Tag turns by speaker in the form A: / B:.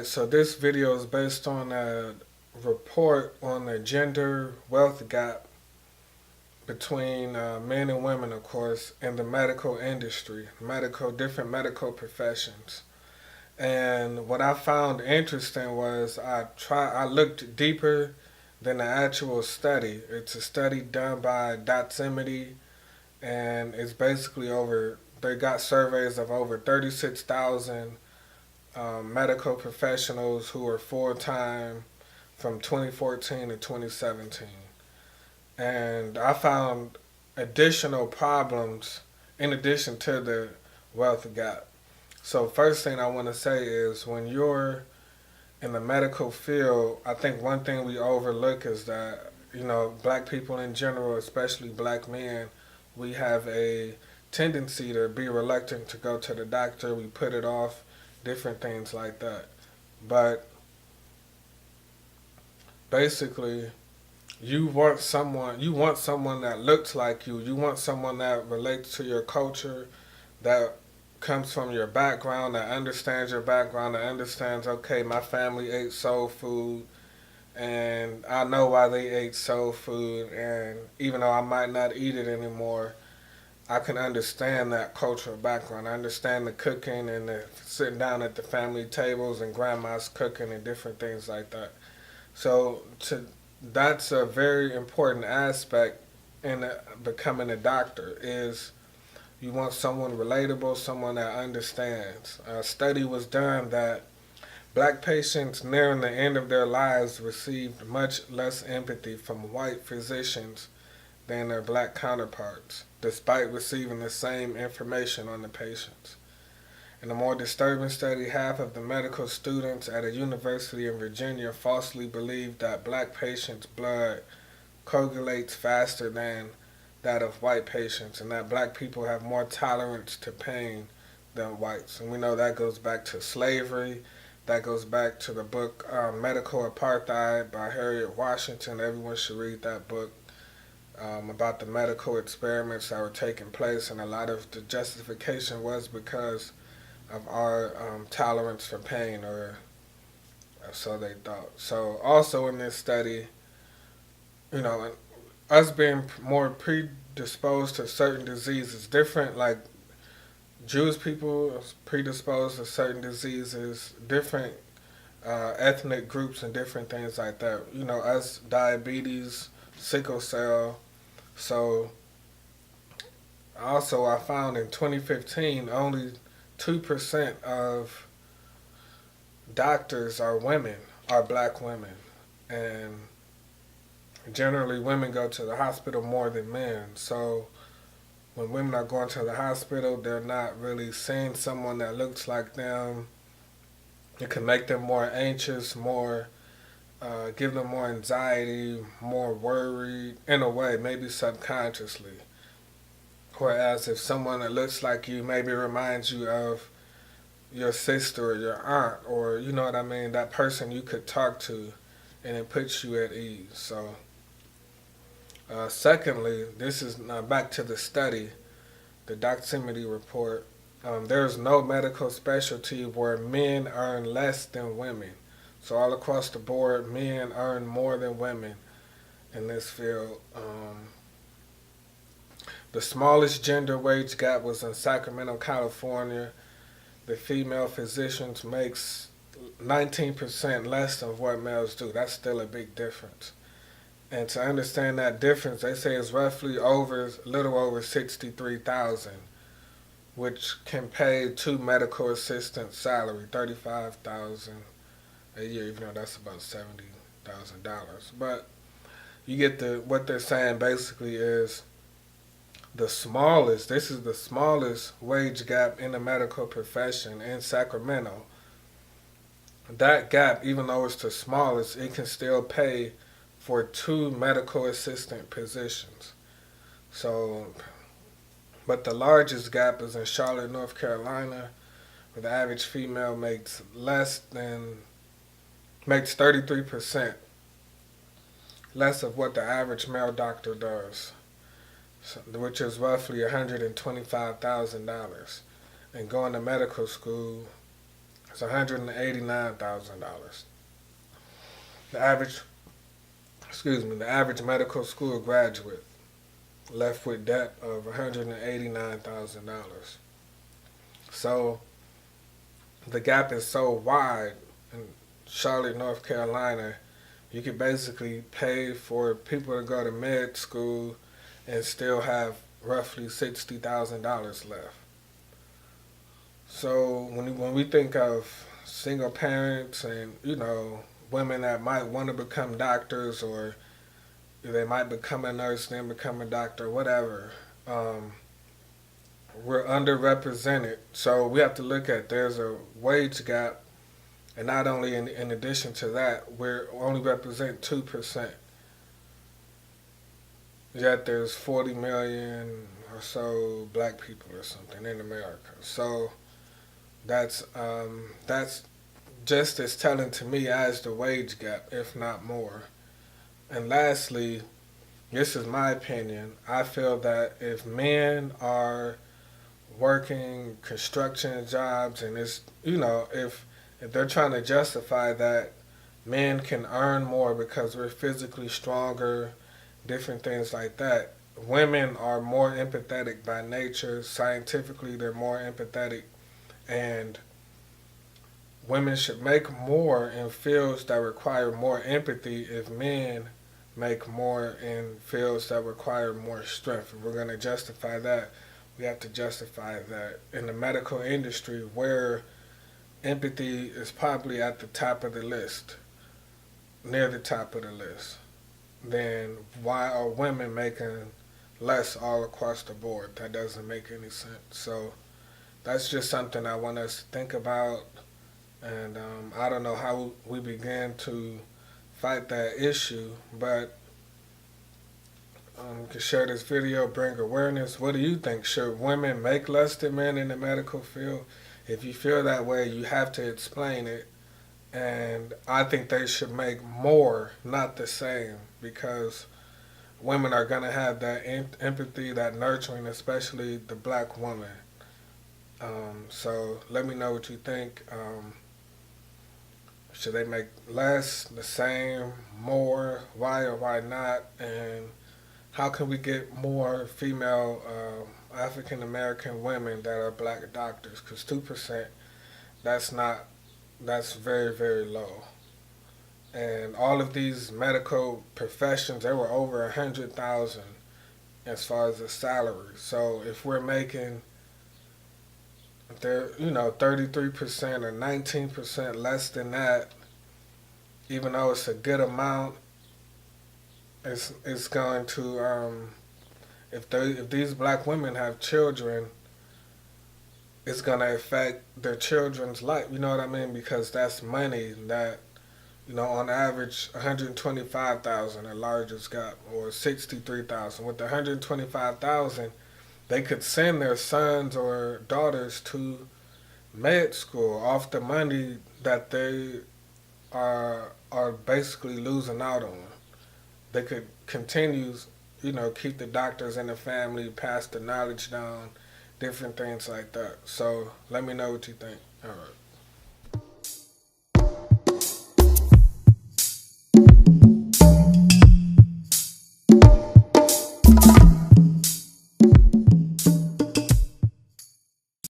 A: Alright, so this video is based on a report on the gender wealth gap between men and women, of course, in the medical industry, different medical professions. And what I found interesting was I looked deeper than the actual study. It's a study done by Doximity, and it's basically they got surveys of over 36,000 medical professionals who are full-time from 2014 to 2017. And I found additional problems in addition to the wealth gap. So first thing I want to say is when you're in the medical field, I think one thing we overlook is that, black people in general, especially black men, we have a tendency to be reluctant to go to the doctor. We put it off, different things like that. But basically, you want someone that looks like you. You want someone that relates to your culture, that comes from your background, that understands your background, that understands, okay, my family ate soul food, and I know why they ate soul food, and even though I might not eat it anymore, I can understand that cultural background. I understand the cooking and the sitting down at the family tables and grandma's cooking and different things like that. So that's a very important aspect in becoming a doctor is you want someone relatable, someone that understands. A study was done that black patients nearing the end of their lives received much less empathy from white physicians than their black counterparts, despite receiving the same information on the patients. In a more disturbing study, half of the medical students at a university in Virginia falsely believed that black patients' blood coagulates faster than that of white patients, and that black people have more tolerance to pain than whites. And we know that goes back to slavery. That goes back to the book Medical Apartheid by Harriet Washington. Everyone should read that book. About the medical experiments that were taking place, and a lot of the justification was because of our tolerance for pain, or so they thought. So also in this study, us being more predisposed to certain diseases, different, like Jewish people predisposed to certain diseases, different ethnic groups and different things like that. Us diabetes, sickle cell. So also I found in 2015 only 2% of doctors are black women. And generally women go to the hospital more than men. So when women are going to the hospital, they're not really seeing someone that looks like them. It can make them more anxious, give them more anxiety, more worried, in a way, maybe subconsciously. Whereas if someone that looks like you maybe reminds you of your sister or your aunt, or you know what I mean, that person you could talk to, and it puts you at ease. So secondly, this is back to the study, the Doximity report. There's no medical specialty where men earn less than women. So all across the board, men earn more than women in this field. The smallest gender wage gap was in Sacramento, California. The female physicians makes 19% less than what males do. That's still a big difference. And to understand that difference, they say it's roughly a little over 63,000, which can pay two medical assistants' salary, $35,000 a year, even though that's about $70,000. But you get what they're saying basically is this is the smallest wage gap in the medical profession in Sacramento. That gap, even though it's the smallest, it can still pay for two medical assistant positions. So, but the largest gap is in Charlotte, North Carolina, where the average female makes 33% less of what the average male doctor does, which is roughly $125,000. And going to medical school is $189,000. The average, the average medical school graduate left with debt of $189,000. So the gap is so wide. In Charlotte, North Carolina, you could basically pay for people to go to med school and still have roughly $60,000 left. So when we think of single parents and women that might want to become doctors, or they might become a nurse then become a doctor, whatever, we're underrepresented. So we have to look at, there's a wage gap, and not only in addition to that, we're only represent 2%. Yet there's 40 million or so black people or something in America. So that's just as telling to me as the wage gap, if not more. And lastly, this is my opinion, I feel that if men are working construction jobs, and it's, if they're trying to justify that men can earn more because we're physically stronger, different things like that, women are more empathetic by nature. Scientifically, they're more empathetic, and women should make more in fields that require more empathy if men make more in fields that require more strength. If we're going to justify that, we have to justify that in the medical industry, where empathy is probably at the top of the list, near the top of the list, then why are women making less all across the board? That doesn't make any sense. So that's just something I want us to think about. And I don't know how we begin to fight that issue, but you can share this video, bring awareness. What do you think? Should women make less than men in the medical field? If you feel that way, you have to explain it. And I think they should make more, not the same, because women are going to have that empathy, that nurturing, especially the black woman. So let me know what you think. Should they make less, the same, more? Why or why not? And how can we get more female African American women that are black doctors? Because 2%, that's very, very low. And all of these medical professions, they were over 100,000 as far as the salary. So if we're making 33% or 19% less than that, even though it's a good amount, it's going to, if these black women have children, it's going to affect their children's life. You know what I mean? Because that's money that, on average, 125,000 the largest got, or 63,000. With the 125,000, they could send their sons or daughters to med school off the money that they are basically losing out on. They could continue, keep the doctors in the family, pass the knowledge down, different things like that. So let me know what you think. All right.